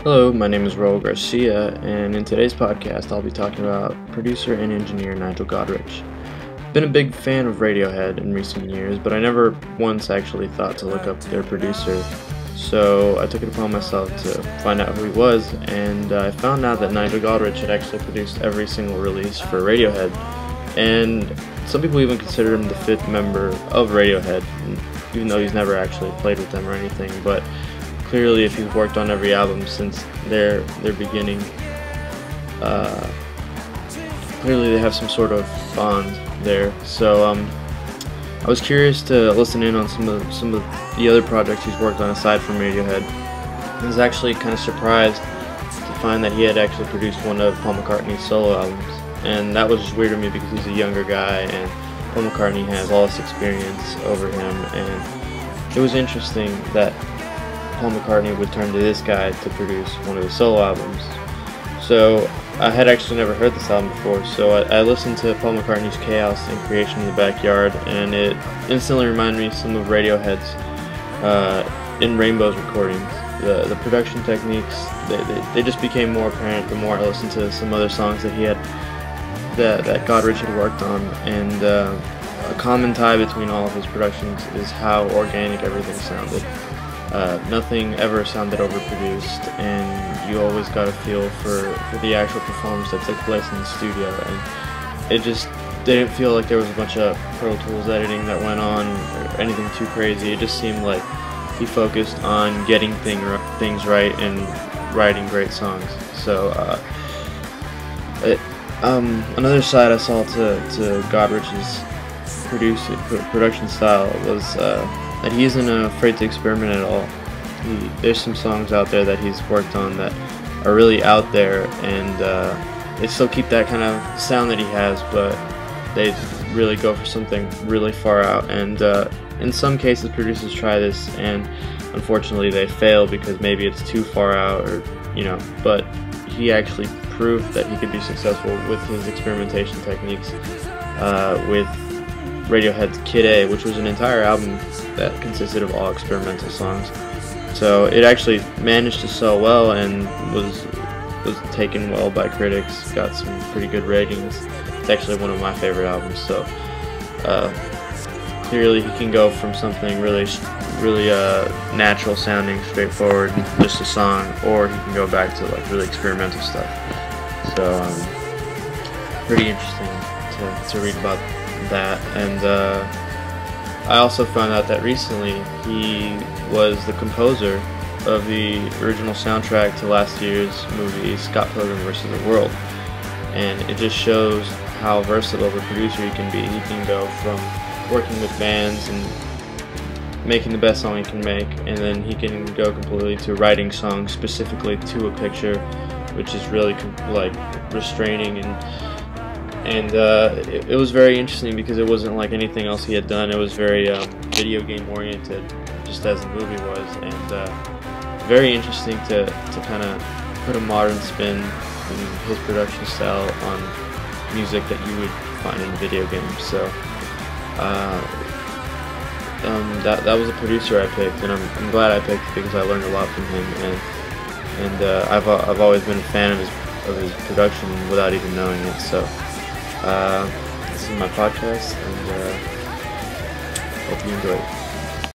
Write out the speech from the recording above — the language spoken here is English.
Hello, my name is Raul Garcia, and in today's podcast I'll be talking about producer and engineer Nigel Godrich. Been a big fan of Radiohead in recent years, but I never once actually thought to look up their producer, so I took it upon myself to find out who he was, and I found out that Nigel Godrich had actually produced every single release for Radiohead, and some people even consider him the fifth member of Radiohead, even though he's never actually played with them or anything. But clearly, if he's worked on every album since their beginning, clearly they have some sort of bond there. So I was curious to listen in on some of the other projects he's worked on aside from Radiohead. I was actually kind of surprised to find that he had actually produced one of Paul McCartney's solo albums, and that was just weird to me because he's a younger guy and Paul McCartney has all this experience over him, and it was interesting that Paul McCartney would turn to this guy to produce one of his solo albums. So I had actually never heard this album before, so I listened to Paul McCartney's Chaos and Creation in the Backyard, and it instantly reminded me of some of Radiohead's In Rainbow's recordings. The production techniques, they just became more apparent the more I listened to some other songs that he had, that Godrich had worked on, and a common tie between all of his productions is how organic everything sounded. Nothing ever sounded overproduced, and you always got a feel for the actual performance that took place in the studio, and it just didn't feel like there was a bunch of Pro Tools editing that went on or anything too crazy. It just seemed like he focused on getting things right and writing great songs. So another side I saw to Godrich's production style was that he isn't afraid to experiment at all. There's some songs out there that he's worked on that are really out there, and they still keep that kind of sound that he has, but they really go for something really far out. And in some cases, producers try this, and unfortunately they fail because maybe it's too far out, or But he actually proved that he could be successful with his experimentation techniques with Radiohead's Kid A, which was an entire album that consisted of all experimental songs. So it actually managed to sell well and was taken well by critics, got some pretty good ratings. It's actually one of my favorite albums. So clearly he can go from something really natural sounding, straightforward, just a song, or he can go back to like really experimental stuff. So pretty interesting to read about that. And I also found out that recently he was the composer of the original soundtrack to last year's movie Scott Pilgrim vs. the World, and it just shows how versatile of a producer he can be. He can go from working with bands and making the best song he can make, and then he can go completely to writing songs specifically to a picture, which is really like restraining. And it was very interesting because it wasn't like anything else he had done. It was very video game oriented, just as the movie was, and very interesting to kind of put a modern spin in his production style on music that you would find in video games. So that was a producer I picked, and I'm glad I picked it because I learned a lot from him, and I've always been a fan of his production without even knowing it. So this is my podcast, and hope you enjoy it.